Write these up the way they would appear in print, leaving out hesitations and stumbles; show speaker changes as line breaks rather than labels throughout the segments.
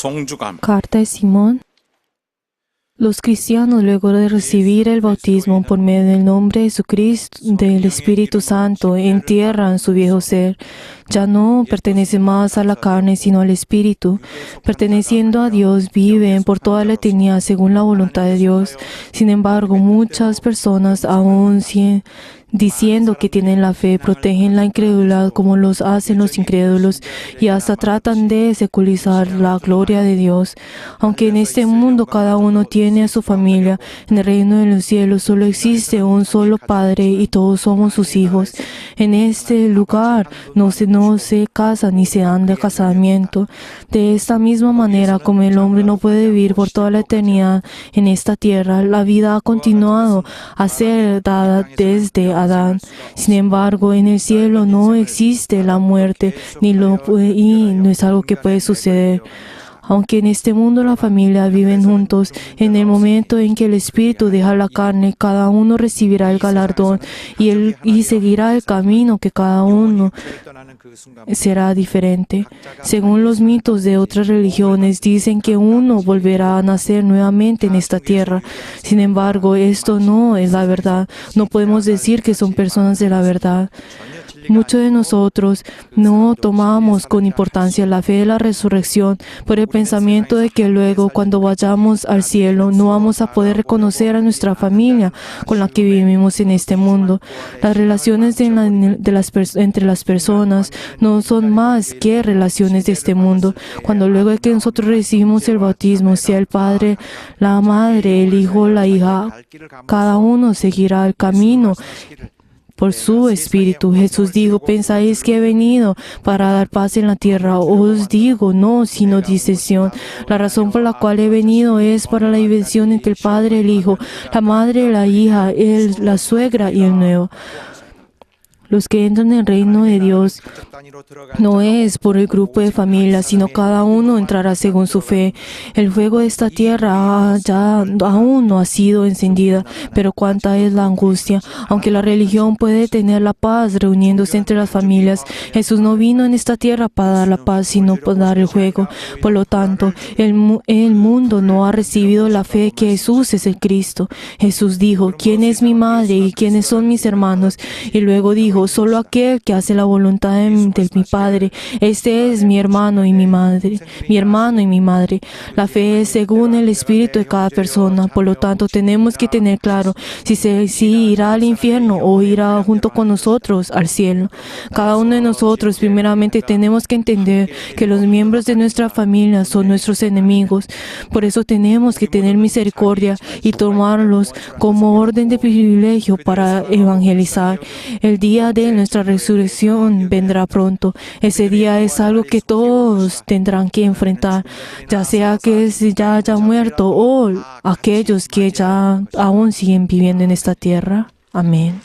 송주감.
Carta de Simón. Los cristianos, luego de recibir el bautismo por medio del nombre de Jesucristo, del Espíritu Santo, entierran su viejo ser. Ya no pertenece más a la carne, sino al Espíritu. Perteneciendo a Dios, viven por toda la eternidad según la voluntad de Dios. Sin embargo, muchas personas aún diciendo que tienen la fe, protegen la incredulidad como los hacen los incrédulos y hasta tratan de secularizar la gloria de Dios. Aunque en este mundo cada uno tiene a su familia, en el reino de los cielos solo existe un solo Padre y todos somos sus hijos. En este lugar no se casa ni se dan de casamiento. De esta misma manera, como el hombre no puede vivir por toda la eternidad en esta tierra, la vida ha continuado a ser dada desde Adán. Sin embargo, en el cielo no existe la muerte y no es algo que puede suceder. Aunque en este mundo la familia viven juntos, en el momento en que el espíritu deja la carne, cada uno recibirá el galardón y seguirá el camino que cada uno será diferente. Según los mitos de otras religiones, dicen que uno volverá a nacer nuevamente en esta tierra. Sin embargo, esto no es la verdad. No podemos decir que son personas de la verdad. Muchos de nosotros no tomamos con importancia la fe de la resurrección por el pensamiento de que luego, cuando vayamos al cielo, no vamos a poder reconocer a nuestra familia con la que vivimos en este mundo. Las relaciones entre las personas no son más que relaciones de este mundo. Cuando luego de que nosotros recibimos el bautismo, sea el Padre, la Madre, el Hijo, la Hija, cada uno seguirá el camino por su Espíritu. Jesús dijo: ¿pensáis que he venido para dar paz en la tierra? Os digo, no, sino disensión. La razón por la cual he venido es para la división entre el Padre y el Hijo, la Madre y la Hija, la suegra y el nuevo. Los que entran en el reino de Dios no es por el grupo de familia, sino cada uno entrará según su fe. El fuego de esta tierra aún no ha sido encendida, pero cuánta es la angustia. Aunque la religión puede tener la paz reuniéndose entre las familias, Jesús no vino en esta tierra para dar la paz, sino para dar el fuego. Por lo tanto, el mundo no ha recibido la fe que Jesús es el Cristo. Jesús dijo: ¿quién es mi madre y quiénes son mis hermanos? Y luego dijo: solo aquel que hace la voluntad de mi Padre, este es mi hermano y mi madre. La fe es según el espíritu de cada persona. Por lo tanto, tenemos que tener claro si irá al infierno o irá junto con nosotros al cielo. Cada uno de nosotros, primeramente, tenemos que entender que los miembros de nuestra familia son nuestros enemigos. Por eso tenemos que tener misericordia y tomarlos como orden de privilegio para evangelizar. El día de nuestra resurrección vendrá pronto. Ese día es algo que todos tendrán que enfrentar, ya sea que ya haya muerto o aquellos que ya aún siguen viviendo en esta tierra. Amén.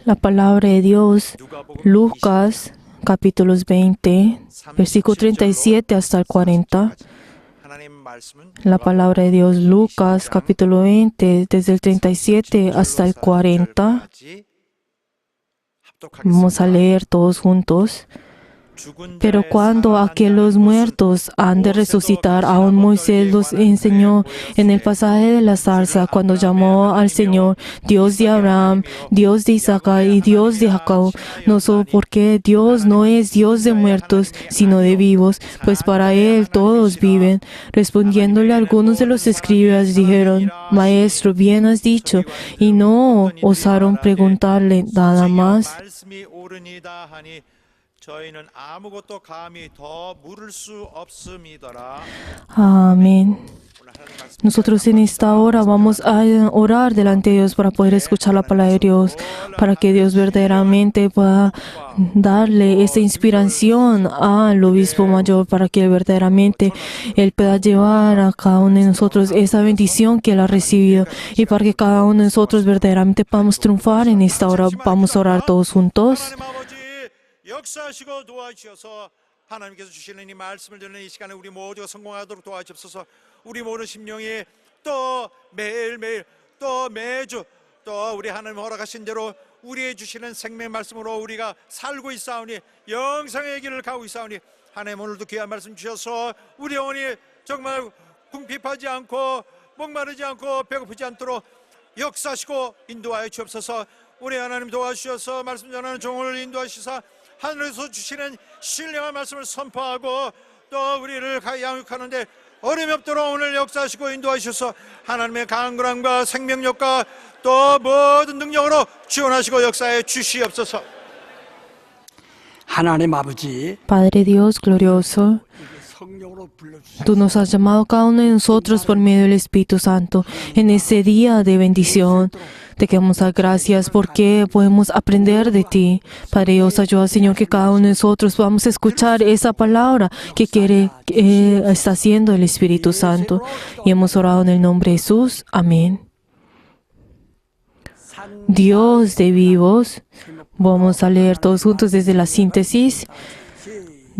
La palabra de Dios, Lucas, capítulos 20, versículo 37 hasta el 40. La palabra de Dios, Lucas, capítulo 20, desde el 37 hasta el 40. Vamos a leer todos juntos. Pero cuando aquellos muertos han de resucitar, aún Moisés los enseñó en el pasaje de la zarza, cuando llamó al Señor Dios de Abraham, Dios de Isaac y Dios de Jacob. No solo porque Dios no es Dios de muertos, sino de vivos, pues para Él todos viven. Respondiéndole, algunos de los escribas dijeron: Maestro, bien has dicho, y no osaron preguntarle nada más. Amén. Nosotros en esta hora vamos a orar delante de Dios para poder escuchar la palabra de Dios, para que Dios verdaderamente pueda darle esa inspiración al obispo mayor, para que verdaderamente Él pueda llevar a cada uno de nosotros esa bendición que Él ha recibido, y para que cada uno de nosotros verdaderamente podamos triunfar en esta hora. Vamos a orar todos juntos.
역사하시고 도와주셔서 하나님께서 주시는 이 말씀을 듣는 이 시간에 우리 모두가 성공하도록 도와주옵소서. 우리 모든 심령이 또 매일매일 또 매주 또 우리 하나님 허락하신 대로 우리의 주시는 생명 말씀으로 우리가 살고 있사오니 영생의 길을 가고 있사오니 하나님 오늘도 귀한 말씀 주셔서 우리 영혼이 정말 궁핍하지 않고 목마르지 않고 배고프지 않도록 역사하시고 인도하여 주옵소서. 우리 하나님 도와주셔서 말씀 전하는 종을 인도하시사 하늘에서 주시는 신령한 말씀을 선포하고 또 우리를 양육하는데 어려움이 없도록 오늘 역사하시고 인도하셔서 하나님의 강건함과 생명력과 또 모든 능력으로 지원하시고 역사해 주시옵소서.
하나님 아버지,
Padre Dios glorioso,
성령으로 불러주시고
tú nos has llamado cada uno de nosotros por medio del Espíritu Santo en ese día de bendición. Te queremos dar gracias porque podemos aprender de ti. Padre Dios, ayuda, Señor, que cada uno de nosotros podamos escuchar esa palabra que está haciendo el Espíritu Santo. Y hemos orado en el nombre de Jesús. Amén. Dios de vivos. Vamos a leer todos juntos desde la síntesis.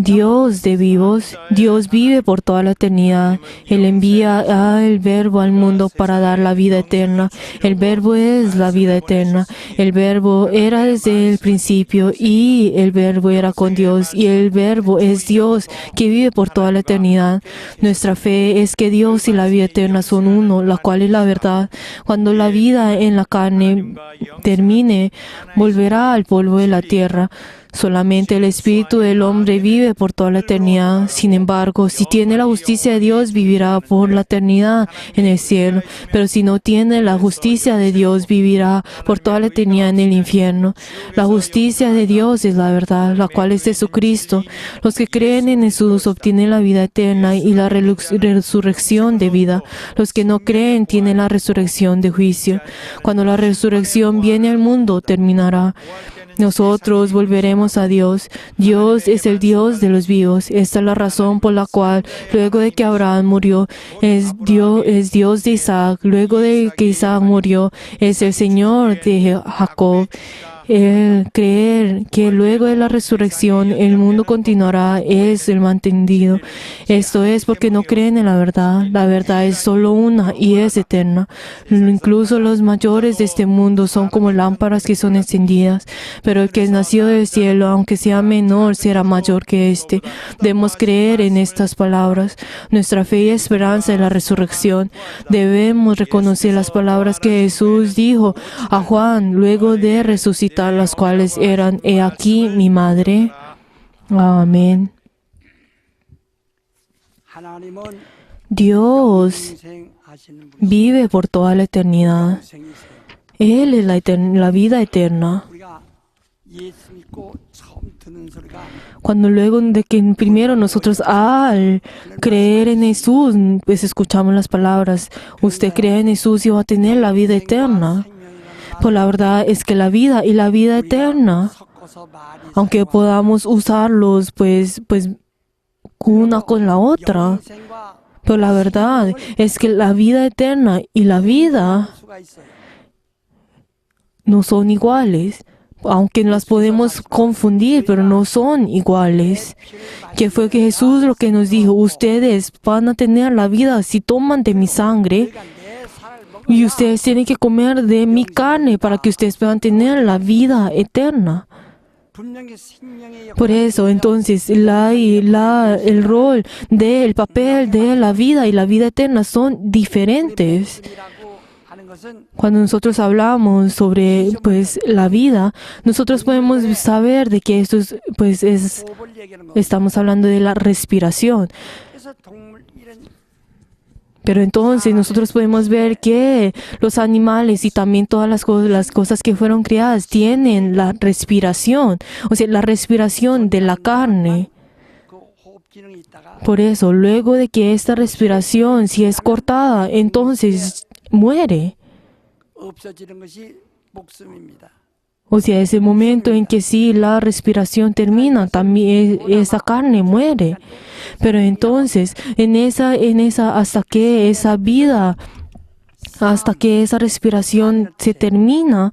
Dios de vivos, Dios vive por toda la eternidad. Él envía al Verbo al mundo para dar la vida eterna. El Verbo es la vida eterna. El Verbo era desde el principio y el Verbo era con Dios y el Verbo es Dios que vive por toda la eternidad. Nuestra fe es que Dios y la vida eterna son uno, la cual es la verdad. Cuando la vida en la carne termine, volverá al polvo de la tierra. Solamente el Espíritu del hombre vive por toda la eternidad. Sin embargo, si tiene la justicia de Dios, vivirá por la eternidad en el cielo. Pero si no tiene la justicia de Dios, vivirá por toda la eternidad en el infierno. La justicia de Dios es la verdad, la cual es Jesucristo. Los que creen en Jesús obtienen la vida eterna y la resurrección de vida. Los que no creen tienen la resurrección de juicio. Cuando la resurrección viene al mundo, terminará. Nosotros volveremos a Dios. Dios es el Dios de los vivos. Esta es la razón por la cual, luego de que Abraham murió, es Dios de Isaac. Luego de que Isaac murió, es el Señor de Jacob. El creer que luego de la resurrección el mundo continuará es el malentendido. Esto es porque no creen en la verdad. La verdad es solo una y es eterna. Incluso los mayores de este mundo son como lámparas que son encendidas. Pero el que es nacido del cielo, aunque sea menor, será mayor que éste. Debemos creer en estas palabras. Nuestra fe y esperanza en la resurrección. Debemos reconocer las palabras que Jesús dijo a Juan luego de resucitar, las cuales eran: he aquí mi madre. Amén. Dios vive por toda la eternidad. Él es la vida eterna. Cuando luego de que primero nosotros al creer en Jesús, pues escuchamos las palabras: usted cree en Jesús y va a tener la vida eterna. Pues la verdad es que la vida y la vida eterna, aunque podamos usarlos pues una con la otra, pero la verdad es que la vida eterna y la vida no son iguales. Aunque las podemos confundir, pero no son iguales. Que fue que Jesús lo que nos dijo: ustedes van a tener la vida si toman de mi sangre. Y ustedes tienen que comer de mi carne para que ustedes puedan tener la vida eterna. Por eso, entonces, el rol el papel de la vida y la vida eterna son diferentes. Cuando nosotros hablamos sobre la vida, nosotros podemos saber de que esto estamos hablando de la respiración. Pero entonces nosotros podemos ver que los animales y también todas las cosas que fueron creadas tienen la respiración, o sea, la respiración de la carne. Por eso, luego de que esta respiración, si es cortada, entonces muere. O sea, ese momento en que sí la respiración termina, también esa carne muere. Pero entonces, hasta que esa respiración se termina,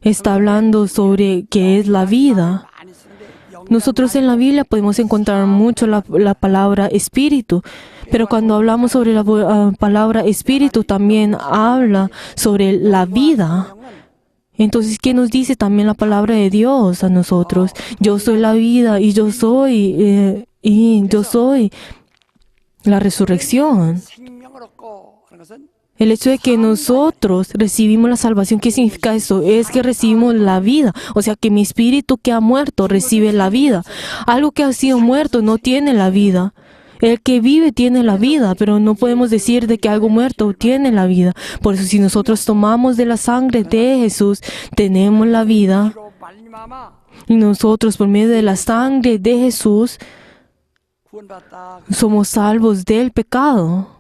está hablando sobre qué es la vida. Nosotros en la Biblia podemos encontrar mucho la palabra espíritu, pero cuando hablamos sobre la palabra espíritu también habla sobre la vida. Entonces, ¿qué nos dice también la palabra de Dios a nosotros? Yo soy la vida y yo soy la resurrección.
생명을 얻고 하는 것은
El hecho de que nosotros recibimos la salvación, ¿qué significa eso? Es que recibimos la vida. O sea, que mi espíritu que ha muerto recibe la vida. Algo que ha sido muerto no tiene la vida. El que vive tiene la vida, pero no podemos decir de que algo muerto tiene la vida. Por eso si nosotros tomamos de la sangre de Jesús, tenemos la vida.
로 말미암아
Y nosotros por medio de la sangre de Jesús
구원받다.
somos salvos del pecado.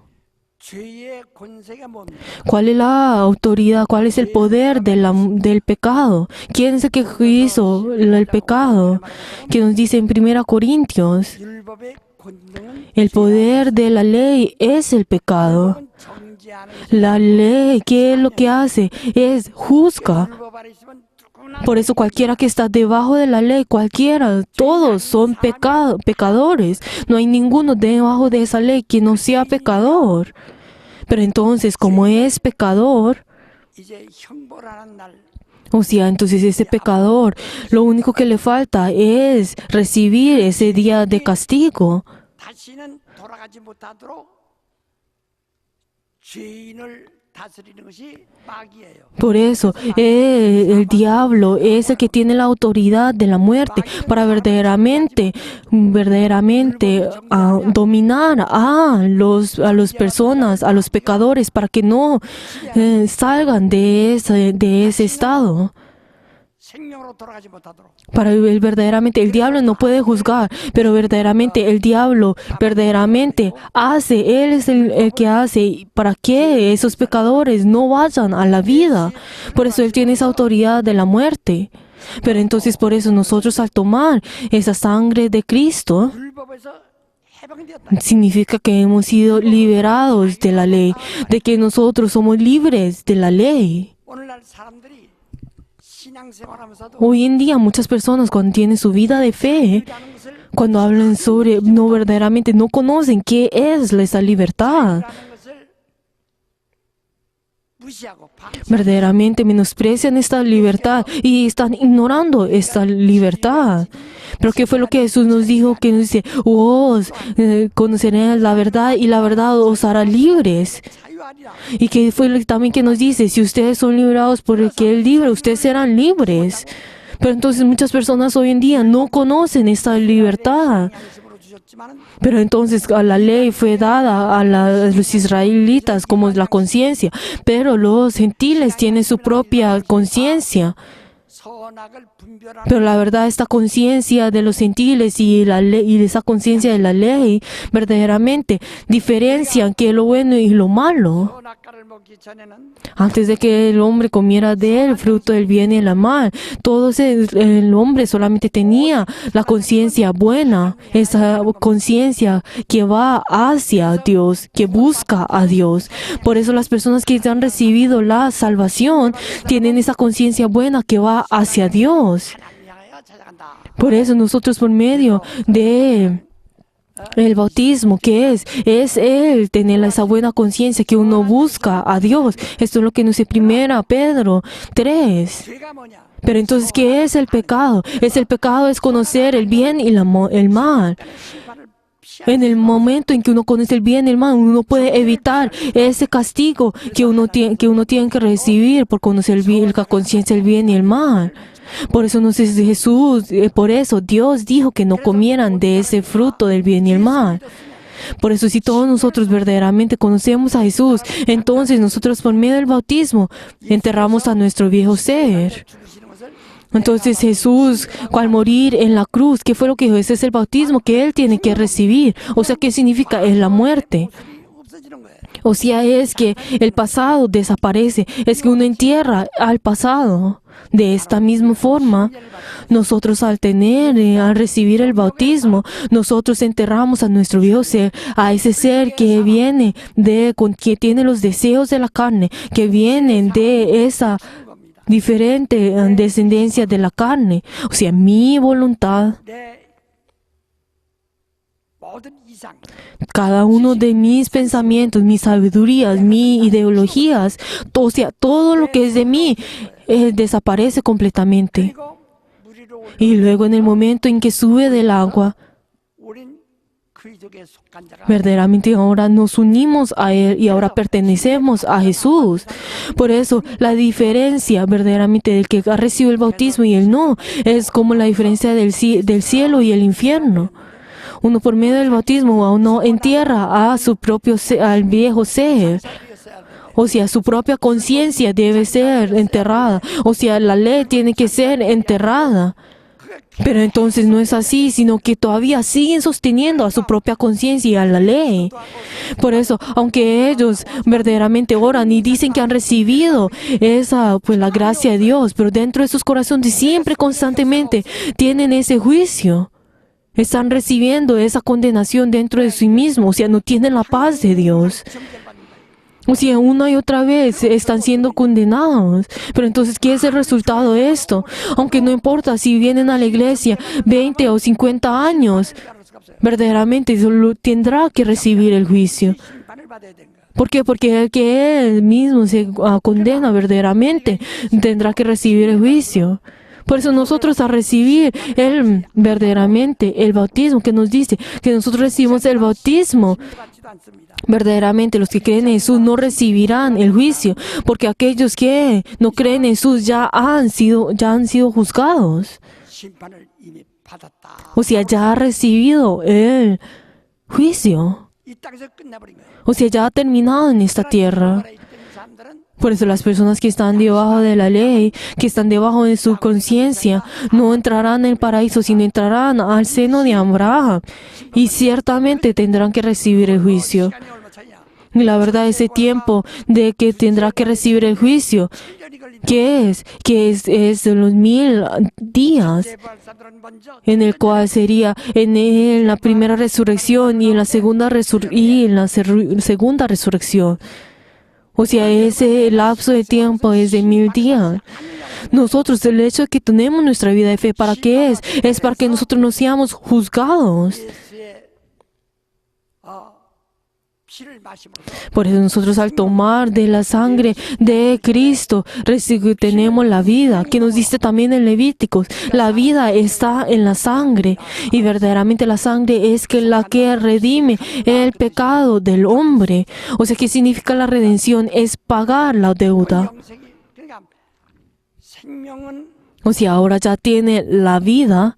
죄의 권세가 뭡니까?
¿Cuál es la autoridad? ¿Cuál es el poder del pecado? ¿Quién es el que hizo el pecado? Que nos dice en 1 Corintios,
율법의 권능은
el poder de la ley es el pecado.
정죄하는
La ley, ¿qué es lo que hace? Es juzga.
율법 아래 있으면 누구나
Por eso cualquiera que está debajo de la ley, cualquiera, todos son pecadores. No hay ninguno debajo de esa ley que no sea pecador. Pero entonces, como es pecador,
이제 형벌하는 날
o sea, entonces ese pecador, lo único que le falta es recibir ese día de castigo.
다시는 돌아가지 못하도록 죄인을 다스리는 것이 마귀예요.
Por eso, el diablo es el que tiene la autoridad de la muerte para verdaderamente dominar a las personas, a los pecadores, para que no salgan de ese estado.
생명으로 돌아가지 못하도록
Para verdaderamente, el diablo no puede juzgar, pero verdaderamente el diablo verdaderamente hace, él es el que hace para que esos pecadores no vayan a la vida. Por eso él tiene esa autoridad de la muerte. Pero entonces por eso nosotros al tomar esa sangre de Cristo,
율법에서 해방되었다.
significa que hemos sido liberados de la ley, de que nosotros somos libres de la ley.
오늘날 사람들이 신앙생활하면서도
Hoy en día muchas personas cuando tienen su vida de fe,
하는 것을
cuando hablan sobre, no verdaderamente no conocen qué es esa libertad.
하는 것을 무시하고
Verdaderamente menosprecian esta libertad y están ignorando esta libertad. Pero ¿qué fue lo que Jesús nos dijo? Que nos dice, vos conoceréis la verdad y la verdad os hará libres.
자유하리라.
Y que fue también que nos dice, si ustedes son liberados por el que es libre, ustedes serán libres. Pero entonces muchas personas hoy en día no conocen esta libertad.
양심으로 주셨지만은
Pero entonces la ley fue dada a los israelitas como la conciencia, pero los gentiles tienen su propia conciencia.
선악을 분별하는
Pero la verdad, esta conciencia de los gentiles y esa conciencia de la ley verdaderamente diferencian qué es lo bueno y lo malo.
선악과를 먹기 전에는
Antes de que el hombre comiera del fruto del bien y el mal, el hombre solamente tenía la conciencia buena, esa conciencia que va hacia Dios, que busca a Dios. Por eso las personas que han recibido la salvación tienen esa conciencia buena que va hacia Dios.
하나님 향하여 찾아간다.
Por eso nosotros por medio de el bautismo, que es el tener esa buena conciencia que uno busca a Dios. Esto es lo que nos dice 1 Pedro 3.
죄가 뭐냐?
Pero entonces, ¿qué es el pecado? El pecado es conocer el bien y el mal.
심판을 피하는
En el momento en que uno conoce el bien y el mal, uno puede evitar ese castigo que uno tiene que recibir por conocer la conciencia del bien y el mal. Por eso nos dice Jesús, por eso Dios dijo que no comieran de ese fruto del bien y el mal. Por eso si todos nosotros verdaderamente conocemos a Jesús, entonces nosotros por medio del bautismo enterramos a nuestro viejo ser.
죽으시는 것을
Entonces Jesús, al morir en la cruz, ¿qué fue lo que dijo? Ese es el bautismo que Él tiene que recibir. O sea, ¿qué significa? Es la muerte.
없어지는 거예요.
O sea, es que el pasado desaparece. Es que uno entierra al pasado. De esta misma forma, nosotros al recibir el bautismo, nosotros enterramos a nuestro viejo ser, a ese ser que viene que tiene los deseos de la carne, que vienen de esa diferente descendencia de la carne. O sea, mi voluntad,
내 모든 이상
Cada uno de mis pensamientos, mis sabidurías, mis ideologías, o sea, todo lo que es de mí, desaparece completamente.
그리고 물 위로 올라
Y luego en el momento en que sube del agua,
우린 그리스도께 속한 자가
verdaderamente ahora nos unimos a Él y ahora pertenecemos a Jesús. Por eso la diferencia verdaderamente del que ha recibido el bautismo y el no es como la diferencia del cielo y el infierno. Uno por medio del bautismo a uno entierra a su propio al viejo ser. O sea, su propia conciencia debe ser enterrada. O sea, la ley tiene que ser enterrada. Pero entonces no es así, sino que todavía siguen sosteniendo a su propia conciencia y a la ley. Por eso, aunque ellos verdaderamente oran y dicen que han recibido esa, pues la gracia de Dios, pero dentro de sus corazones siempre, constantemente, tienen ese juicio. Están recibiendo esa condenación dentro de sí mismos, o sea, no tienen la paz de Dios. O sea, una y otra vez están siendo condenados. Pero entonces, ¿qué es el resultado de esto? Aunque no importa si vienen a la iglesia 20 o 50 años, verdaderamente solo tendrá que recibir el juicio.
심판을 받아야 된다.
¿Por qué? Porque el que él mismo se condena verdaderamente tendrá que recibir el juicio. Por eso nosotros a recibir verdaderamente el bautismo que nos dice que nosotros recibimos el bautismo,
받지도 않습니다.
verdaderamente los que creen en Jesús no recibirán el juicio, porque aquellos que no creen en Jesús ya han sido juzgados.
심판을 이미 받았다.
O sea, ya ha recibido el juicio.
이 땅에서 끝나버린 거예요.
O sea, ya ha terminado en esta tierra.
나라에 있던 사람들은
Por eso las personas que están debajo de la ley, que están debajo de su conciencia, no entrarán en el paraíso, sino entrarán al seno de Abraham. Y ciertamente tendrán que recibir el juicio.
시간이 얼마 차이냐?
Y la verdad, ese tiempo de que tendrá que recibir el juicio,
7년이 걸린다.
¿qué es? Es de los 1000 días,
재부활사들은 먼저
en el cual sería en la primera resurrección y en la segunda segunda resurrección. O sea, ese lapso de tiempo es de 1000 días. Nosotros, el hecho de que tenemos nuestra vida de fe, ¿para qué es? Es para que nosotros no seamos juzgados.
예수의 피를 마심으로써
Por eso nosotros al tomar de la sangre de Cristo tenemos la vida, que nos dice también en Levíticos. La vida está en la sangre y verdaderamente la sangre es la que redime el pecado del hombre. O sea, ¿qué significa la redención? Es pagar la deuda.
영생이 그러니까 생명은
O sea, ahora ya tiene la vida.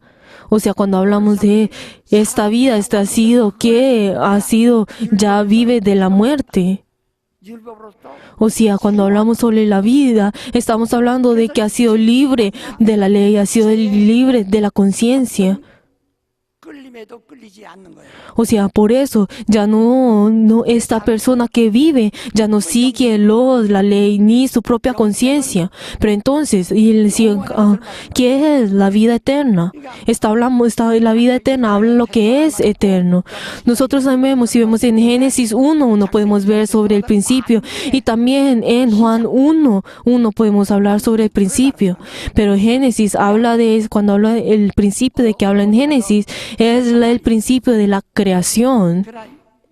O sea, cuando hablamos de esta vida, ya vive de la muerte.
율법으로부터
O sea, cuando hablamos sobre la vida, estamos hablando de que ha sido libre de la ley, ha sido libre de la conciencia.
끌림에도 끌리지 않는 거예요.
O sea, por eso ya no esta persona que vive ya no sigue la ley ni su propia conciencia. Pero entonces, ¿qué es la vida eterna? La vida eterna habla lo que es eterno. Nosotros sabemos, si vemos en Génesis 1:1 podemos ver sobre el principio y también en Juan 1:1 podemos hablar sobre el principio. Pero Génesis cuando habla del principio de que habla en Génesis, es el principio de la creación.
그러나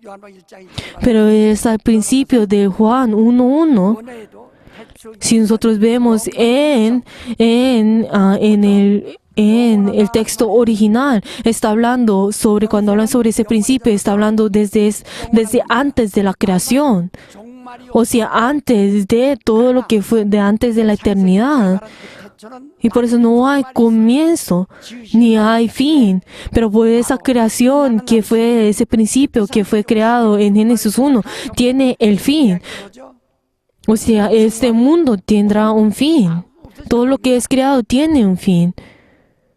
요한복음 1장이
Pero es al principio de Juan 1:1.
원어에도 대충
Si nosotros vemos en el texto original, está hablando sobre, cuando hablan sobre ese principio, está hablando desde antes de la creación.
종말이
O sea, antes de todo lo que fue, de antes de la eternidad.
대처는
Y por eso no hay comienzo, ni hay fin. Pero por esa creación que fue, ese principio que fue creado en Génesis 1, tiene el fin.
그러죠.
O sea, este mundo tendrá un fin. Todo lo que es creado tiene un fin.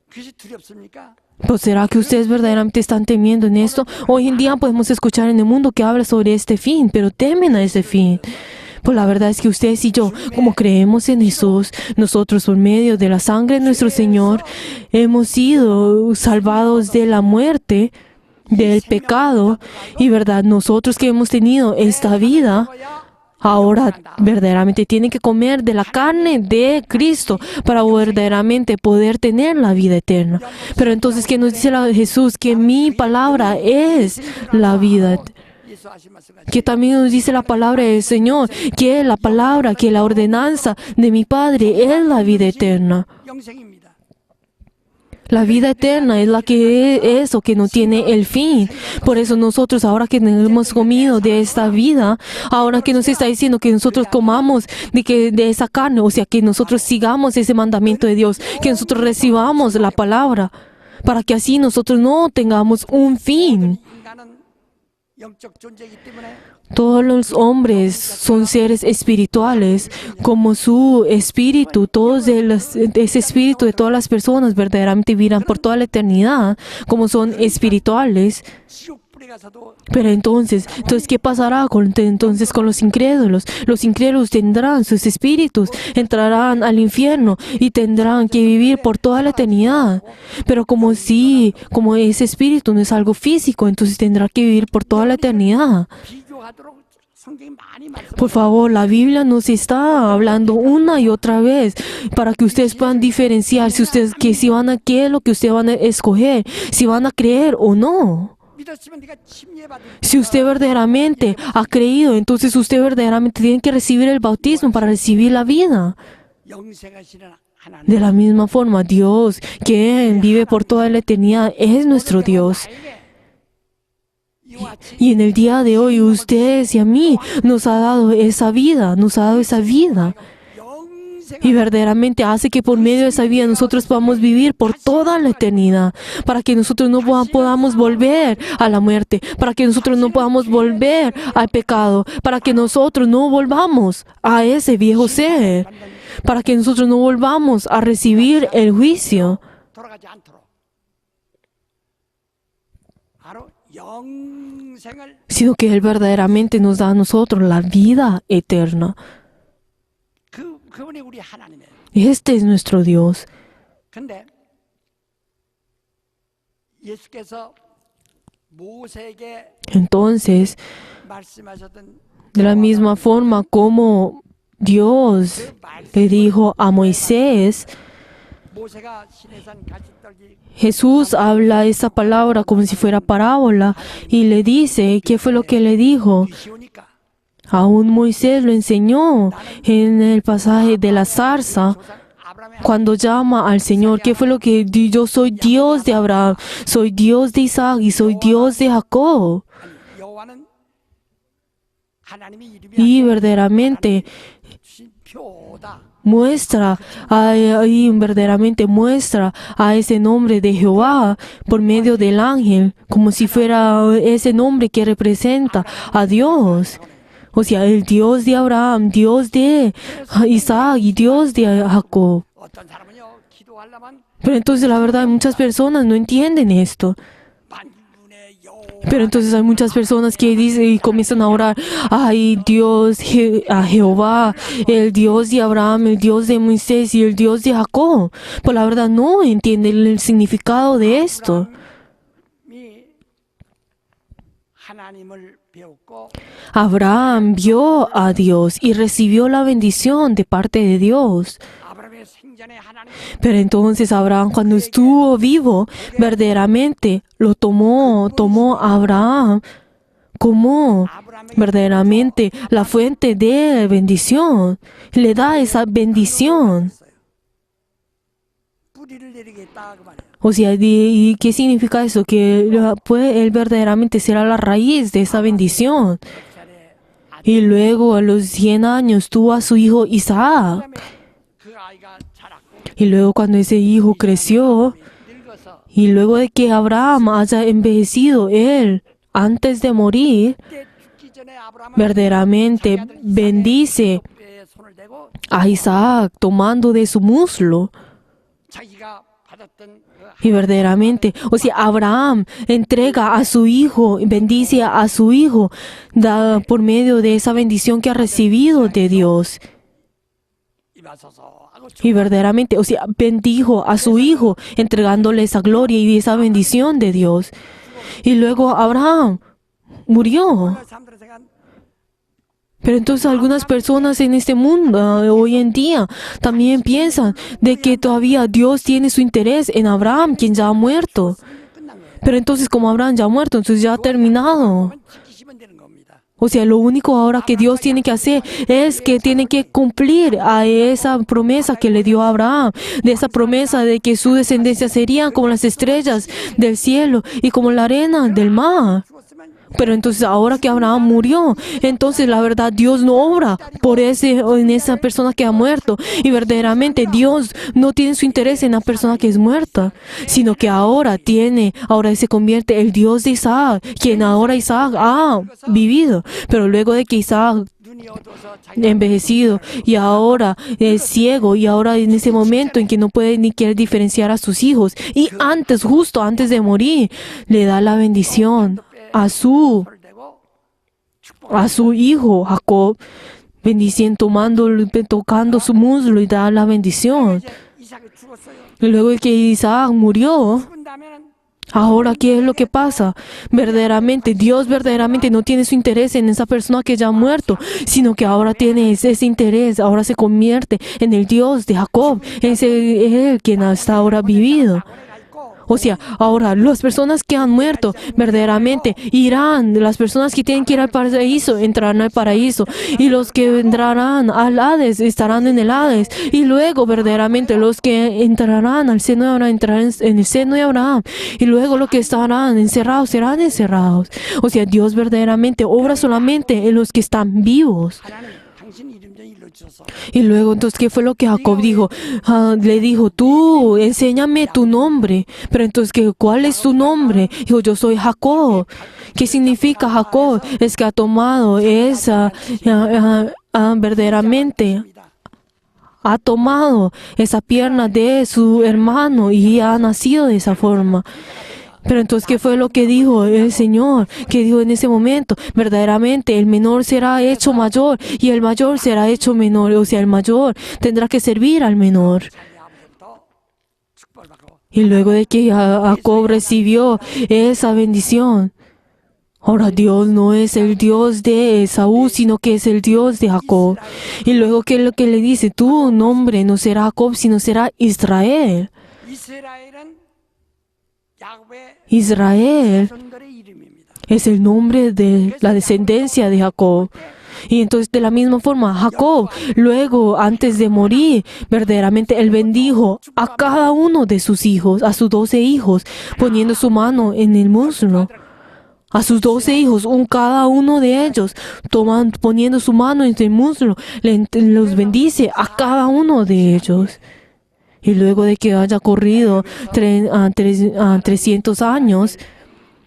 그것이 두렵습니까?
¿Pero será que ustedes verdaderamente están temiendo en esto? Hoy en día podemos escuchar en el mundo que habla sobre este fin, pero temen a ese fin. Pues la verdad es que ustedes y yo, como creemos en Jesús, nosotros por medio de la sangre de nuestro Señor, hemos sido salvados de la muerte, del pecado, y verdad, nosotros que hemos tenido esta vida, ahora verdaderamente tienen que comer de la carne de Cristo para verdaderamente poder tener la vida eterna. Pero entonces, ¿qué nos dice Jesús? Que mi palabra es la vida.
예수하신 말씀
Que también nos dice la palabra del Señor, que la palabra, que la ordenanza de mi Padre es la vida eterna.
영생입니다.
La vida eterna es la que es eso, que no tiene el fin. Por eso nosotros, ahora que hemos comido de esta vida, ahora que nos está diciendo que nosotros comamos de esa carne, o sea, que nosotros sigamos ese mandamiento de Dios, que nosotros recibamos la palabra, para que así nosotros no tengamos un fin.
인간은 영적 존재이기 때문에
Todos los hombres son seres espirituales, como su espíritu, ese espíritu de todas las personas verdaderamente vivirán por toda la eternidad, como son espirituales.
지옥불에 가서도
Pero entonces, ¿qué pasará con los incrédulos? Los incrédulos tendrán sus espíritus, entrarán al infierno y tendrán que vivir por toda la eternidad. Pero como ese espíritu no es algo físico, entonces tendrá que vivir por toda la eternidad.
비교하도록 성경이 많이 말씀.
Por favor, la Biblia nos está hablando una y otra vez para que ustedes puedan diferenciar qué es lo que ustedes van a escoger, si van a creer o no.
믿었으면 네가 침례받을
Si usted verdaderamente ha creído, entonces usted verdaderamente tiene que recibir el bautismo para recibir la vida.
영생하시는 하나님.
De la misma forma, Dios, que vive por toda la eternidad, es nuestro Dios.
이와 같이
Y en el día de hoy, ustedes y a mí nos ha dado esa vida,
영생
Y verdaderamente hace que por medio de esa vida nosotros podamos vivir por toda la eternidad, para que nosotros no podamos volver a la muerte, para que nosotros no podamos volver al pecado, para que nosotros no volvamos a ese viejo ser, para que nosotros no volvamos a recibir el juicio,
돌아가지 않도록 바로 영생을
sino que Él verdaderamente nos da a nosotros la vida eterna.
그분이 우리 하나님이에요.
Este es nuestro Dios.
근데 예수께서 모세에게
Entonces,
말씀하셨던
de la misma forma como Dios le dijo a Moisés,
모세가 시내산 가시떨기
Jesús habla esa palabra como si fuera parábola y le dice, ¿qué fue lo que le dijo?
쉬우니까
Aún Moisés lo enseñó en el pasaje de la zarza,
아브라함의
cuando llama al Señor, ¿qué fue lo que yo soy Dios de Abraham, soy Dios de Isaac y soy Dios de Jacob?
아니, 여호와는 하나님의 이름이
Y verdaderamente
주신 표다.
muestra a ese nombre de Jehová por medio del ángel, como si fuera ese nombre que representa a Dios. O sea, el Dios de Abraham, Dios de Isaac y Dios de Jacob.
어떤 사람은요 기도하려면
Pero entonces la verdad muchas personas no entienden esto.
만군의 여호와
Pero entonces hay muchas personas que dicen y comienzan a orar, ay Dios, a Jehová, el Dios de Abraham, el Dios de Moisés y el Dios de Jacob. Pues la verdad no entienden el significado de esto.
이 하나님을 배웠고
Abraham vio a Dios y recibió la bendición de parte de Dios.
아브라함의 생전에 하나님
Pero entonces Abraham, cuando estuvo vivo, verdaderamente lo tomó a Abraham como verdaderamente la fuente de bendición. Le da esa bendición.
뿌리를 내리겠다 그 말이에요.
O sea, ¿y qué significa eso? Que él verdaderamente será la raíz de esa bendición. Y luego a los 100 años tuvo a su hijo Isaac.
그다음에 그 아이가 자랐고
Y luego cuando ese hijo creció,
늙어서
y luego de que Abraham haya envejecido, él, antes de morir,
그때 죽기 전에 아브라함은
verdaderamente bendice
에 손을 대고
a Isaac tomando de su muslo.
자기가 받았던 그
Y verdaderamente, o sea, Abraham entrega a su hijo, bendice a su hijo por medio de esa bendición que ha recibido de Dios.
입하소서 하고
Y verdaderamente, o sea, bendijo a su hijo entregándole esa gloria y esa bendición de Dios. Y luego Abraham murió.
사람들의 생각
Pero entonces algunas personas en este mundo hoy en día también piensan de que todavía Dios tiene su interés en Abraham, quien ya ha muerto.
끝난 거예요.
Pero entonces como Abraham ya ha muerto, entonces ya ha terminado.
그건 지키시면 되는 겁니다.
O sea, lo único ahora que Dios tiene que hacer es que tiene que cumplir a esa promesa que le dio a Abraham, de esa promesa de que su descendencia sería como las estrellas del cielo y como la arena del mar.
죽었으면
Pero entonces ahora que Abraham murió, entonces la verdad Dios no obra por en esa persona que ha muerto. Y verdaderamente Dios no tiene su interés en la persona que es muerta, sino que ahora se convierte el Dios de Isaac, quien ahora Isaac ha vivido. Pero luego de que Isaac
눈이 어두워서 자기가
envejecido y ahora es ciego y ahora en ese momento en que no puede ni quiere diferenciar a sus hijos y antes, justo antes de morir, le da la bendición a su
손을 대고
hijo Jacob, tocando su muslo y da la bendición.
이제 이삭이 죽었어요.
Y luego de que Isaac murió,
죽은 다음에는
ahora, ¿qué es lo que pasa? Dios verdaderamente no tiene su interés en esa persona que ya ha muerto, sino que ahora tiene ese interés, ahora se convierte en el Dios de Jacob, es él quien hasta ahora ha vivido.
낙원에 가 있고
O sea, ahora las personas que han muerto verdaderamente irán, las personas que tienen que ir al paraíso entrarán al paraíso y los que entrarán al Hades estarán en el Hades y luego verdaderamente los que entrarán al seno de Abraham entrarán en el seno de Abraham y luego los que estarán encerrados serán encerrados. O sea, Dios verdaderamente obra solamente en los que están vivos.
하나님 당신 이름 좀 일러주소서.
Y luego, entonces, ¿qué fue lo que Jacob dijo? Le dijo, tú, enséñame tu nombre. Pero entonces, ¿cuál es tu nombre? Dijo, yo soy Jacob. ¿Qué significa Jacob? Es que ha tomado verdaderamente, ha tomado esa pierna de su hermano y ha nacido de esa forma. Pero entonces, ¿qué fue lo que dijo el Señor? Que dijo en ese momento, verdaderamente el menor será hecho mayor y el mayor será hecho menor. O sea, el mayor tendrá que servir al menor.
자기 아버지부터 축복을 받고
Y luego de que Jacob recibió esa bendición, ahora Dios no es el Dios de Esaú, sino que es el Dios de Jacob. Y luego, ¿qué es lo que le dice? Tu nombre no será Jacob, sino será Israel.
이스라엘은 야곱의
Israel
자손들의 이름입니다.
es el nombre de la descendencia de Jacob. Y entonces de la misma forma, Jacob, luego, antes de morir, verdaderamente él bendijo a cada uno de sus hijos, a sus 12 hijos, poniendo su mano en el muslo. A sus 12 hijos, cada uno de ellos, poniendo su mano en el muslo, los bendice a cada uno de ellos. Y luego de que haya corrido 300 años,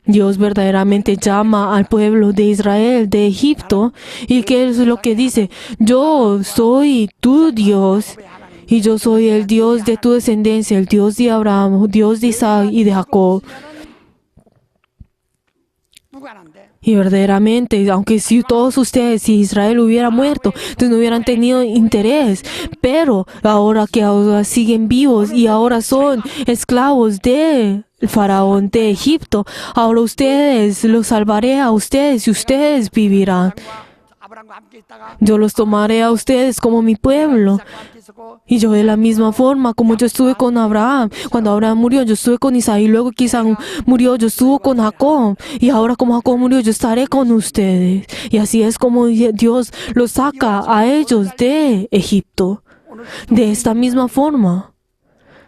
Dios verdaderamente llama al pueblo de Israel, de Egipto, y ¿qué es lo que dice? Yo soy tu Dios, y yo soy el Dios de tu descendencia, el Dios de Abraham, Dios de Isaac y de Jacob.
무관한데
Y verdaderamente, aunque si todos ustedes, si Israel hubiera muerto, entonces no hubieran tenido interés. Pero ahora que ahora siguen vivos y ahora son esclavos del faraón de Egipto, ahora ustedes, los salvaré a ustedes y ustedes vivirán.
아브라함과 함께 있다가
Yo los tomaré a ustedes como mi pueblo.
이삭과 함께 있었고
Y yo de la misma forma, como yo estuve con Abraham, cuando Abraham murió, yo estuve con Isaac, y luego que Isaac murió, yo estuve con Jacob, y ahora como Jacob murió, yo estaré con ustedes. Y así es como Dios los saca a ellos de Egipto. De esta misma forma.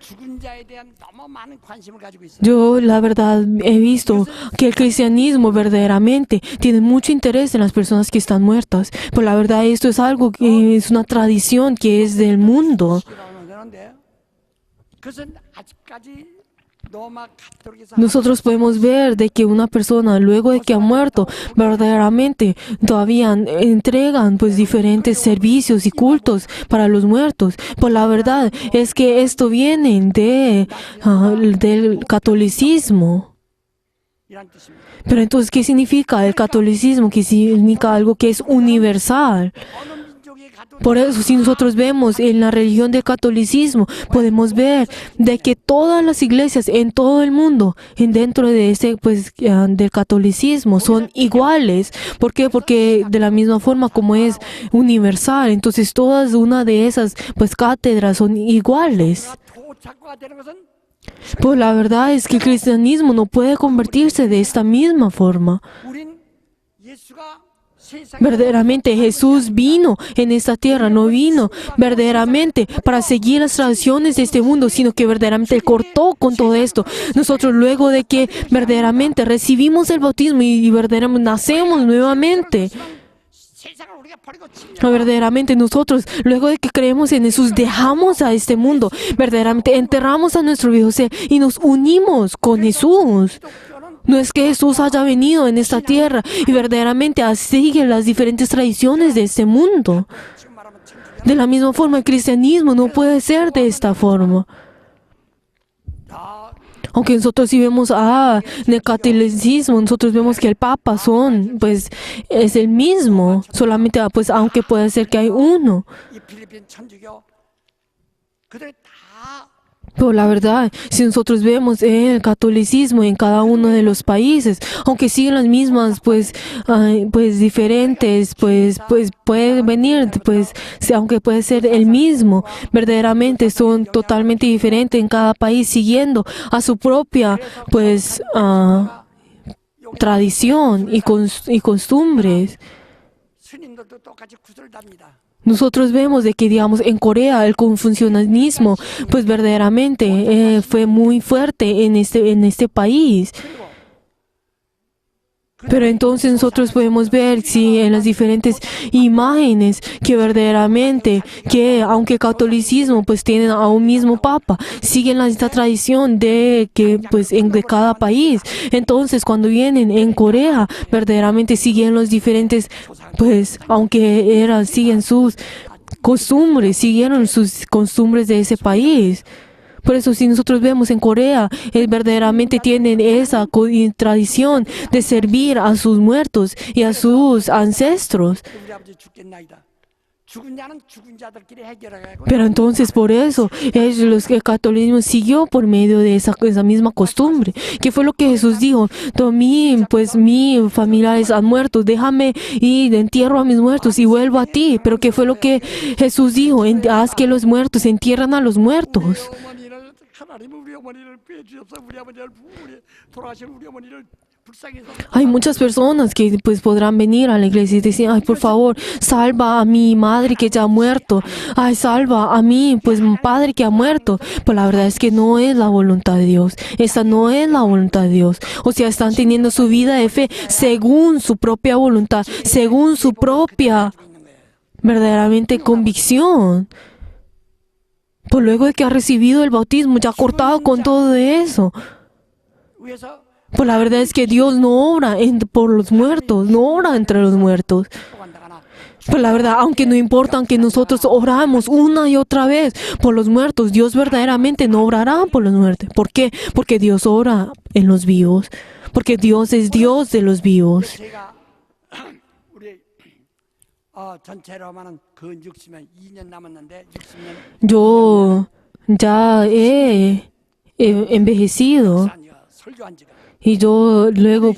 죽은 자에 대한 너무 많은 관심을 가지고 있어요.
Yo la verdad he visto que el cristianismo verdaderamente tiene mucho interés en las personas que están muertas. Pero la verdad esto es algo que es una tradición que es del mundo.
그런데 그것은 아직까지 로마 가톨릭에서
Nosotros podemos ver de que una persona luego de que ha muerto verdaderamente todavía entregan pues diferentes servicios y cultos para los muertos. Pues la verdad es que esto viene del catolicismo.
이란 뜻입니다.
Pero entonces, ¿qué significa el catolicismo? Que significa algo que es universal.
어느 민족이 가진
Por eso, si nosotros vemos en la religión del catolicismo, podemos ver de que todas las iglesias en todo el mundo, dentro de ese, del catolicismo, son iguales. ¿Por qué? Porque de la misma forma como es universal, entonces todas una de esas, cátedras son iguales.
도착과 되는 것은
Pues la verdad es que el cristianismo no puede convertirse de esta misma forma.
우린 예수가 세상에
Verdaderamente Jesús vino en esta tierra, no vino verdaderamente para seguir las tradiciones de este mundo, sino que verdaderamente Él cortó con todo esto. Nosotros luego de que verdaderamente recibimos el bautismo y verdaderamente nacemos nuevamente,
세상을 우리가 버리고 침략
verdaderamente nosotros luego de que creemos en Jesús dejamos a este mundo, verdaderamente enterramos a nuestro viejo ser y nos unimos con Jesús. No es que Jesús haya venido en esta tierra y verdaderamente sigue las diferentes tradiciones de este mundo.
지금 말하면 천주교
De la misma forma, el cristianismo no puede ser de esta forma.
다
Aunque nosotros sí vemos, en el catolicismo, nosotros vemos que el Papa es el mismo, solamente, aunque puede ser que hay uno.
이 필리핀 천주교 그들이 다
Pero la verdad, si nosotros vemos el catolicismo en cada uno de los países, aunque siguen las mismas, diferentes, puede venir, aunque puede ser el mismo, verdaderamente son totalmente diferentes en cada país, siguiendo a su propia, tradición y costumbres.
스님들도 똑같이 구슬답니다.
Nosotros vemos de que, digamos, en Corea el confucianismo, verdaderamente fue muy fuerte en este país. Pero entonces nosotros podemos ver, en las diferentes imágenes, que verdaderamente, que aunque el catolicismo, tienen a un mismo papa, siguen esta tradición de que, de cada país. Entonces, cuando vienen en Corea, verdaderamente siguen los diferentes, aunque siguen sus costumbres, siguieron sus costumbres de ese país. Por eso, si nosotros vemos en Corea, verdaderamente tienen esa tradición de servir a sus muertos y a sus ancestros.
우리 아버지 죽겠나이다. 죽은 자는 죽은 자들끼리 해결하고
Pero entonces, por eso, el catolicismo siguió por medio de esa misma costumbre. ¿Qué fue lo que Jesús dijo? Mi familiares han muerto, déjame ir, entierro a mis muertos y vuelvo a ti. Pero ¿qué fue lo que Jesús dijo? Haz que los muertos entierran a los muertos.
어머니를 하나님 우리 어머니를 빼주옵소서. 우리 아버지를 돌아가신 우리 어머니를 불쌍해서
Hay muchas personas que podrán venir a la iglesia y decir, ay, por favor, salva a mi madre que ya ha muerto. Ay, salva a mi padre que ha muerto. Pero la verdad es que no es la voluntad de Dios. Esta no es la voluntad de Dios. O sea, están teniendo su vida de fe según su propia voluntad, según su propia verdaderamente convicción. Pues luego de que ha recibido el bautismo, ya ha cortado con todo eso.
위해서
Pues la verdad es que Dios no obra por los muertos, no obra entre los muertos.
또 간다거나
Pues la verdad, aunque no importa que nosotros oramos una y otra vez por los muertos, Dios verdaderamente no obrará por los muertos. ¿Por qué? Porque Dios obra en los vivos. Porque Dios es Dios de los vivos.
제가 우리 전체로 하면은 근 60년 2년 남았는데 60년
Yo ya he envejecido.
아니요 설교한 지가
Y yo luego,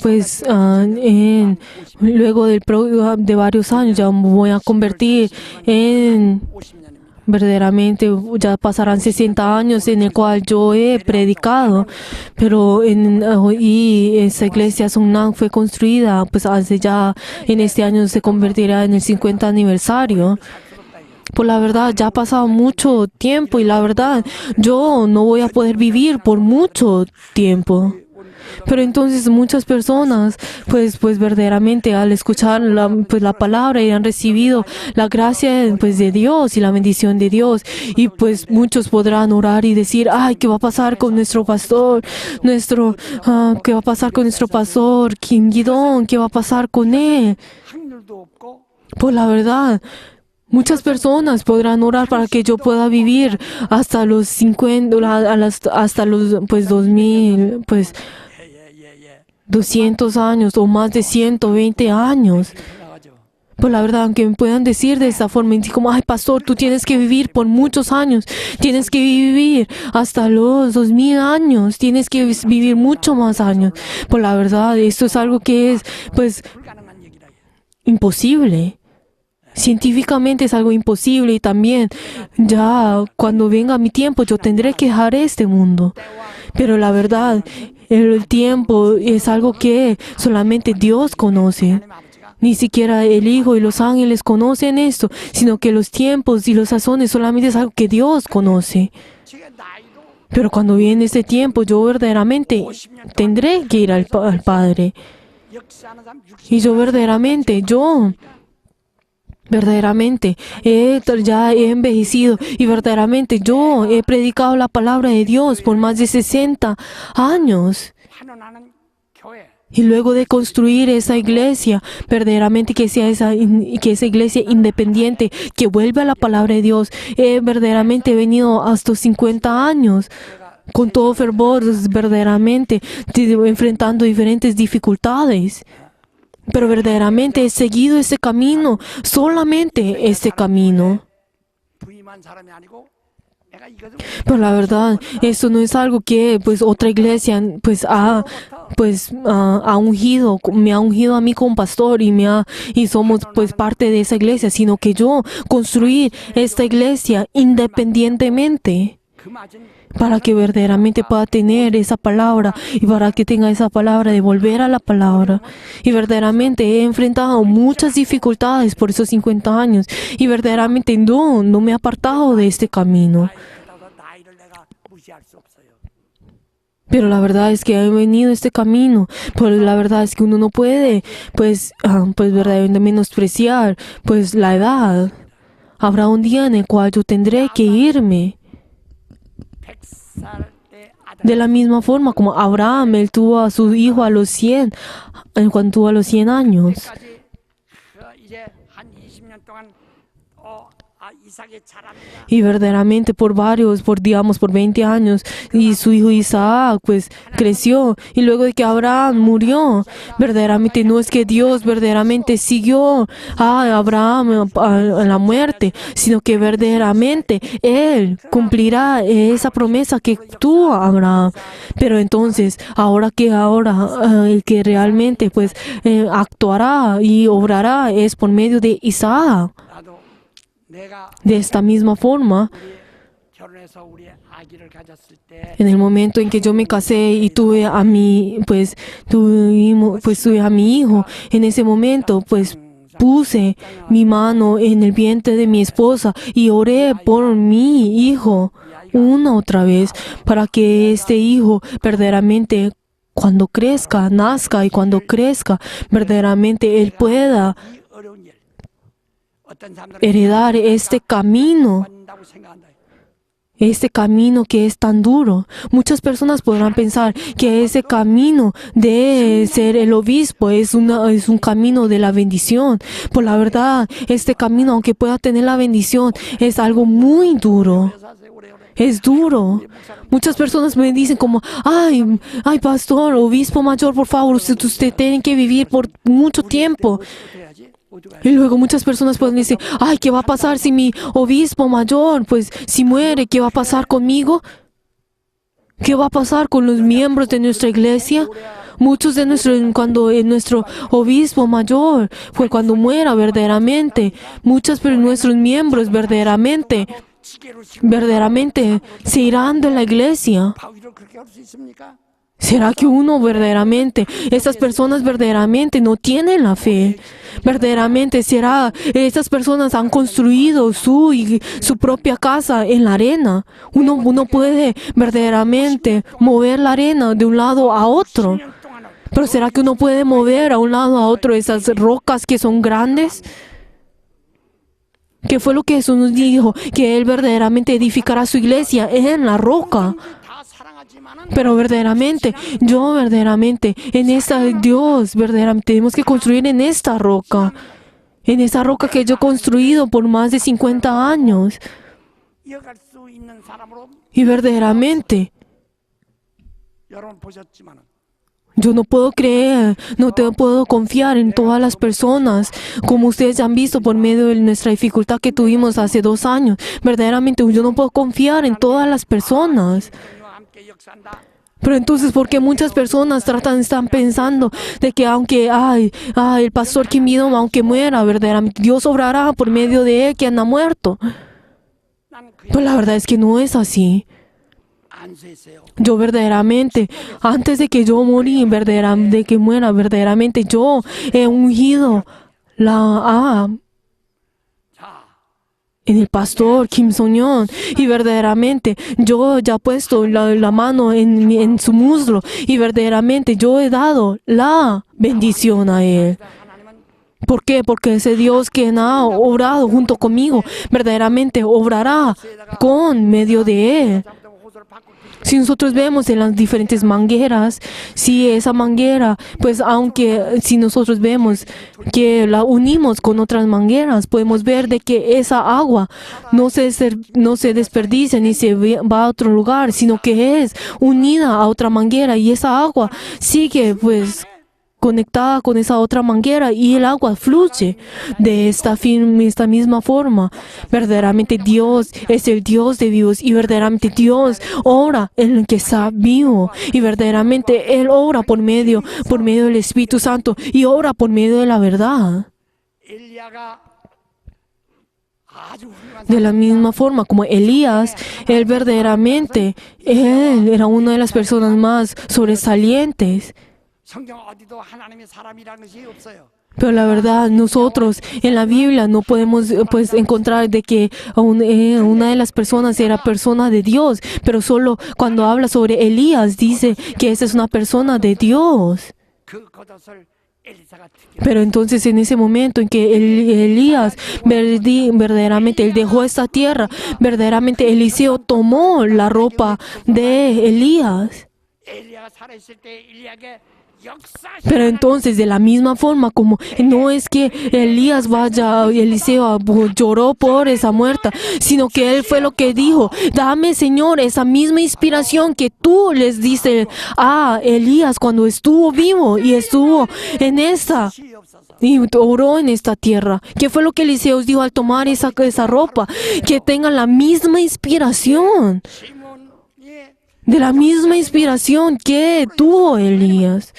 luego de varios años, ya me voy a convertir en
50년입니다.
verdaderamente, ya pasarán 60 años en el cual yo he predicado, pero y esa iglesia Songnam fue construida, hace ya, en este año se convertirá en el 50 aniversario. Pues la verdad, ya ha pasado mucho tiempo y la verdad, yo no voy a poder vivir por mucho tiempo. Pero entonces muchas personas, verdaderamente al escuchar la palabra y han recibido la gracia, de Dios y la bendición de Dios. Y muchos podrán orar y decir, ay, ¿qué va a pasar con nuestro pastor? ¿Qué va a pasar con nuestro pastor Kim Gi-dong? ¿Qué va a pasar con él?
확률도 없고
Pues la verdad, muchas personas podrán orar para que yo pueda vivir hasta los 50, hasta los 2000,
예예예
200 años o más de 120 años.
나가죠.
Pues la verdad, aunque me puedan decir de esa forma, y como, ay, pastor, tú tienes que vivir por muchos años, tienes que vivir hasta los 2000 años, tienes que vivir mucho más años. Pues la verdad, esto es algo que es, pues,
불가능한 얘기라.
imposible. Científicamente es algo imposible y también ya cuando venga mi tiempo yo tendré que dejar este mundo. Pero la verdad, el tiempo es algo que solamente Dios conoce. Ni siquiera el Hijo y los ángeles conocen esto, sino que los tiempos y los sazones solamente es algo que Dios conoce.
지금 나이도
Pero cuando viene ese tiempo, yo verdaderamente tendré que ir al Padre.
역사하는 사람 60.
Y yo verdaderamente ya he envejecido y verdaderamente yo he predicado la palabra de Dios por más de 60 años.
환원하는 교회.
Y luego de construir esa iglesia, verdaderamente que sea esa iglesia independiente, que vuelve a la palabra de Dios, he verdaderamente venido hasta 50 años, con todo fervor, verdaderamente, enfrentando diferentes dificultades. Pero verdaderamente he seguido ese camino, solamente ese camino.
부임한 사람이 아니고 내가 이것을
Pero la verdad, eso no es algo que pues otra iglesia pues ha ungido, me ha ungido a mí como pastor y somos pues parte de esa iglesia, sino que yo construir esta iglesia independientemente
그 맞은
para que verdaderamente pueda tener esa palabra y para que tenga esa palabra de volver a la palabra. Y verdaderamente he enfrentado muchas dificultades por esos 50 años y verdaderamente no me he apartado de este camino.
나이를 내가 무시할 수 없어요.
Pero la verdad es que he venido este camino, pero la verdad es que uno no puede, pues verdaderamente menospreciar, pues la edad. Habrá un día en el cual yo tendré que irme.
100살 때 아들
De la misma forma como Abraham, él tuvo a su hijo a los 100, cuando tuvo a los 100 años.
까지 이제 한 20년 동안 이삭이 자랍니다.
Y verdaderamente por 20 años, y su hijo Isaac pues creció. Y luego de que Abraham murió, verdaderamente no es que Dios verdaderamente siguió a Abraham a la muerte, sino que verdaderamente Él cumplirá esa promesa que tuvo Abraham. Pero entonces, el que realmente pues actuará y obrará es por medio de Isaac.
나도 내가
De esta misma forma,
결혼해서 우리 아기를 가졌을 때
en el momento en que yo me casé y tuve a mi hijo, en ese momento pues puse mi mano en el vientre de mi esposa y oré por mi hijo una otra vez para que este hijo verdaderamente cuando crezca, nazca y cuando crezca, verdaderamente él pueda
이 어려운 일 어떤 사람들은
heredar este camino.
한다고 생각한다.
Este camino que es tan duro. Muchas personas podrán pensar que ese camino de ser el obispo es un camino de la bendición. Por la verdad, este camino, aunque pueda tener la bendición, es algo muy duro. Es duro. Muchas personas me dicen como, ay, pastor, obispo mayor, por favor, usted tiene que vivir por mucho tiempo. Y luego muchas personas pueden decir, ay, ¿qué va a pasar si mi obispo mayor, pues, si muere? ¿Qué va a pasar conmigo? ¿Qué va a pasar con los miembros de nuestra iglesia? Muchos de nuestro obispo mayor, fue cuando muera verdaderamente, muchos de nuestros miembros verdaderamente se irán de la iglesia.
바위를 그렇게 할 수 있습니까?
¿Será que estas personas verdaderamente no tienen la fe? Verdaderamente, estas personas han construido su propia casa en la arena. Uno puede verdaderamente mover la arena de un lado a otro. Pero ¿será que uno puede mover a un lado a otro esas rocas que son grandes? ¿Qué fue lo que Jesús nos dijo? Que Él verdaderamente edificará su iglesia en la roca.
다 사랑하지만은
Pero verdaderamente, verdaderamente tenemos que construir en esta roca. En esa roca que yo he construido por más de 50 años.
이어갈 수 있는 사람으로
Y verdaderamente,
여러분 보셨지만은
Yo no puedo creer, no te puedo confiar en todas las personas, como ustedes han visto por medio de nuestra dificultad que tuvimos hace 2 años. Verdaderamente yo no puedo confiar en todas las personas.
성령과 함께 역사한다.
Pero entonces, ¿por qué muchas personas están pensando de que aunque el pastor Kim Il-sung, aunque muera, verdaderamente Dios obrará por medio de él quien ha muerto?
나는 그
Pues la verdad es que no es así.
안수했어요.
Yo verdaderamente, antes de que yo morí, de que muera, verdaderamente yo he ungido
자,
en el pastor Kim Song-yeon, y verdaderamente yo ya he puesto la mano en su muslo, y verdaderamente yo he dado la bendición a él.
하나님은
¿Por qué? Porque ese Dios quien ha obrado junto conmigo, verdaderamente obrará con medio de él.
잘못하면 호소를 바꾸기
Si nosotros vemos en las diferentes mangueras, si esa manguera, pues si nosotros vemos que la unimos con otras mangueras, podemos ver de que esa agua no se desperdicia ni se va a otro lugar, sino que es unida a otra manguera, y esa agua sigue pues conectada con esa otra manguera, y el agua fluye de esta misma forma. Verdaderamente Dios es el Dios de vivos, y verdaderamente Dios obra en el que está vivo, y verdaderamente Él obra por medio del Espíritu Santo, y obra por medio de la verdad.
엘리야가 아주 훌륭한
De la misma forma como Elías, él era una de las personas más sobresalientes.
성경 어디도 하나님의 사람이라는 것이 없어요.
Pero la verdad, nosotros en la Biblia no podemos pues encontrar de que una de las personas era persona de Dios, pero solo cuando habla sobre Elías dice que esa es una persona de Dios.
그 겉옷을 엘리사가 특히
Pero entonces en ese momento en que Elías verdaderamente él dejó esta tierra, verdaderamente Eliseo tomó la ropa de Elías.
엘리야가 살아있을 때 엘리야에게
Pero entonces, de la misma forma como no es que Eliseo lloró por esa muerta, sino que él fue lo que dijo: dame, Señor, esa misma inspiración que tú les diste a Elías cuando estuvo vivo y estuvo en esta y oró en esta tierra. ¿Qué fue lo que Eliseo dijo al tomar esa ropa? Que tengan la misma inspiración, de la misma inspiración que tuvo Elías.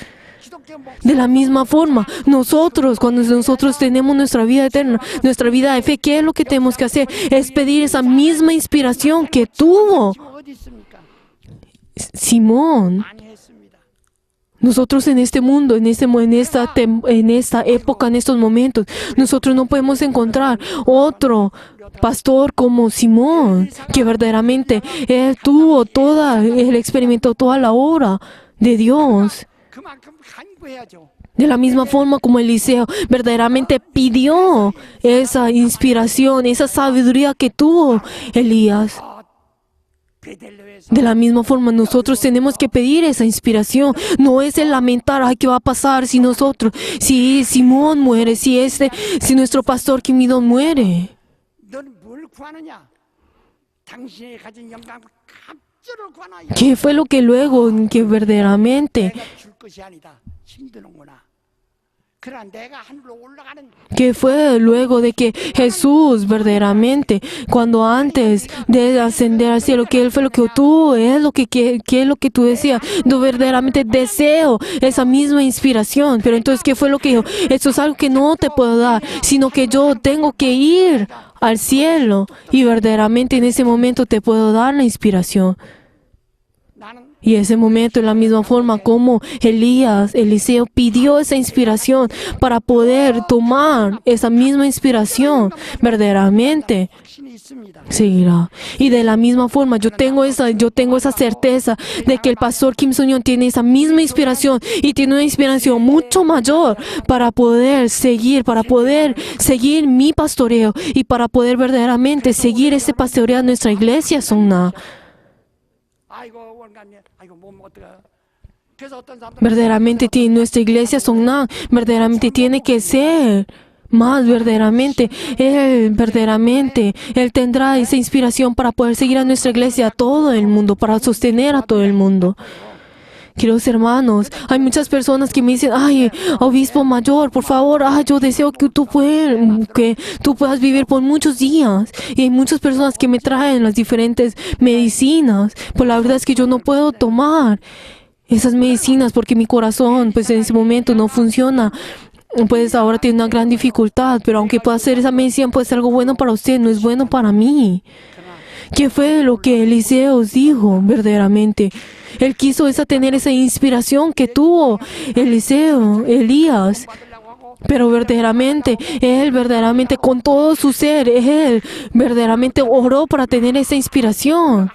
De la misma forma, cuando nosotros tenemos nuestra vida eterna, nuestra vida de fe, ¿qué es lo que tenemos que hacer? Es pedir esa misma inspiración que tuvo
어디 있습니까?
Simón.
많이 했습니다.
Nosotros en este mundo, en esta época, en estos momentos, nosotros no podemos encontrar otro pastor como Simón, que verdaderamente él experimentó toda la obra de Dios.
그만큼 간구해야죠.
De la misma forma como Eliseo verdaderamente pidió esa inspiración, esa sabiduría que tuvo Elías.
베델레에서
De la misma forma nosotros tenemos que pedir esa inspiración. No es el lamentar: ay, ¿qué va a pasar si Simón muere, si nuestro pastor Kim Il-sung muere?
너는 뭘 구하느냐? 당신이 가진 영광과 갑절을 구하나?
¿Qué fue lo que luego, que verdaderamente,
내가 줄 것이 아니다. 힘드는구나. 그러나 내가 하늘로 올라가는
que fue luego de que Jesús verdaderamente, cuando antes de ascender al cielo, que Él fue lo que tuvo, es lo que tú decías? Yo verdaderamente deseo esa misma inspiración. Pero entonces, ¿qué fue lo que dijo? Esto es algo que no te puedo dar, sino que yo tengo que ir al cielo, y verdaderamente en ese momento te puedo dar la inspiración.
나는
Y ese momento, en la misma forma como Eliseo pidió esa inspiración para poder tomar esa misma inspiración, verdaderamente
확신이 있습니다.
seguirá. Y de la misma forma, yo tengo esa certeza de que el pastor Kim Song-yeon tiene esa misma inspiración, y tiene una inspiración mucho mayor para poder seguir mi pastoreo, y para poder verdaderamente seguir ese pastoreo de nuestra iglesia Songna.
아이고 원관님, 아이고 뭐 어떡해. 그래서 어떤 사람들은
Verdaderamente nuestra iglesia Songna verdaderamente tiene que ser más verdaderamente. Él tendrá esa inspiración para poder seguir a nuestra iglesia, a todo el mundo, para sostener a todo el mundo. Queridos hermanos, hay muchas personas que me dicen, ay, obispo mayor, por favor, yo deseo que tú puedas vivir por muchos días. Y hay muchas personas que me traen las diferentes medicinas, pero la verdad es que yo no puedo tomar esas medicinas porque mi corazón, pues en ese momento no funciona. Pues ahora tiene una gran dificultad, pero aunque pueda hacer esa medicina, puede ser algo bueno para usted, no es bueno para mí. ¿Qué fue lo que Eliseo dijo verdaderamente? Él quiso tener esa inspiración que tuvo Elías. Pero verdaderamente, él verdaderamente con todo su ser, él verdaderamente oró para tener esa inspiración.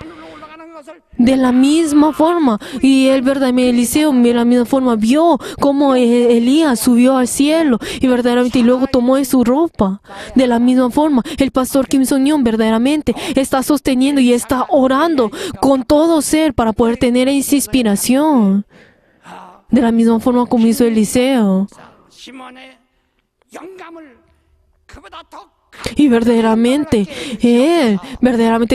De la misma forma, y él verdaderamente, Eliseo, de la misma forma, vio cómo Elías subió al cielo y verdaderamente y luego tomó de su ropa. De la misma forma, el pastor Kim Song-yeon verdaderamente está sosteniendo y está orando con todo ser para poder tener esa inspiración. De la misma forma como hizo Eliseo. Y verdaderamente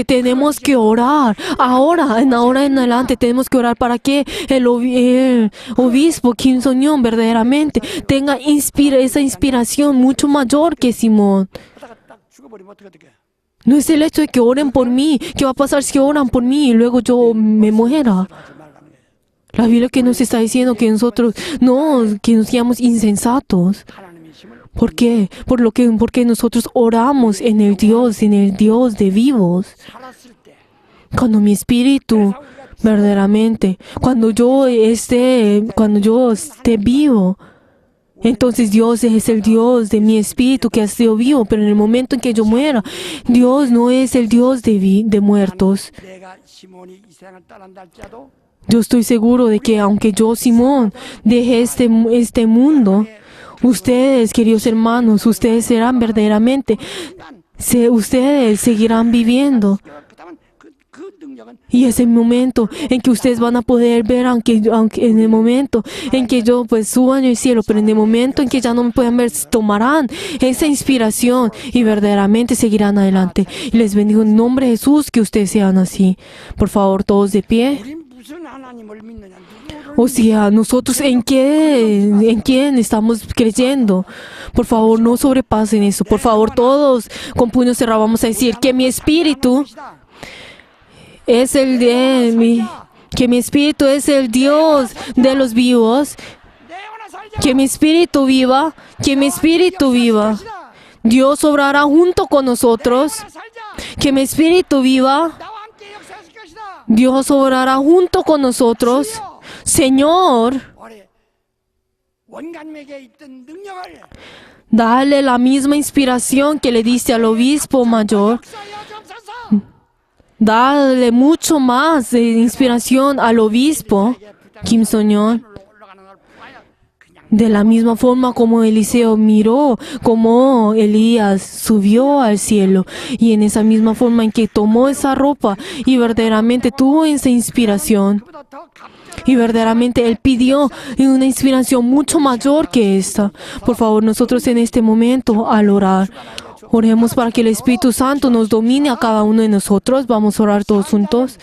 tenemos que orar. Ahora en adelante tenemos que orar para que el obispo Kim Song-yeon verdaderamente tenga esa inspiración mucho mayor que Simón. No es el hecho de que oren por mí. ¿Qué va a pasar si oran por mí y luego yo me muera? La Biblia que nos está diciendo que nosotros que nos seamos insensatos. ¿Por qué? Porque nosotros oramos en el Dios de vivos. Cuando mi espíritu, verdaderamente, cuando yo esté vivo, entonces Dios es el Dios de mi espíritu que ha sido vivo, pero en el momento en que yo muera, Dios no es el Dios de muertos. Yo estoy seguro de que aunque yo, Simón, deje este mundo, ustedes, queridos hermanos, ustedes serán verdaderamente, ustedes seguirán viviendo. Y es el momento en que ustedes van a poder ver, aunque en el momento en que yo pues suba en el cielo, pero en el momento en que ya no me puedan ver, tomarán esa inspiración y verdaderamente seguirán adelante. Y les bendigo en nombre de Jesús que ustedes sean así. Por favor, todos de pie. O sea, nosotros en quién estamos creyendo. Por favor, no sobrepasen eso. Por favor, todos con puño cerrado vamos a decir que mi espíritu es que mi espíritu es el Dios de los vivos. Que mi espíritu viva, que mi espíritu viva. Dios obrará junto con nosotros. Que mi espíritu viva. Dios obrará junto con nosotros. Señor, dale la misma inspiración que le diste al obispo mayor. Dale mucho más de inspiración al obispo Kim Song-yeon. De la misma forma como Eliseo miró como Elías subió al cielo, y en esa misma forma en que tomó esa ropa y verdaderamente tuvo esa inspiración, y verdaderamente él pidió una inspiración mucho mayor que esta. Por favor, nosotros en este momento al orar, oremos para que el Espíritu Santo nos domine a cada uno de nosotros. Vamos a orar todos juntos.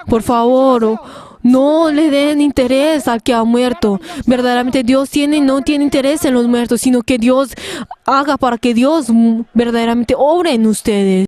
Por favor, no le den interés al que ha muerto. Verdaderamente Dios no tiene interés en los muertos, sino que Dios haga para que Dios verdaderamente obre en ustedes.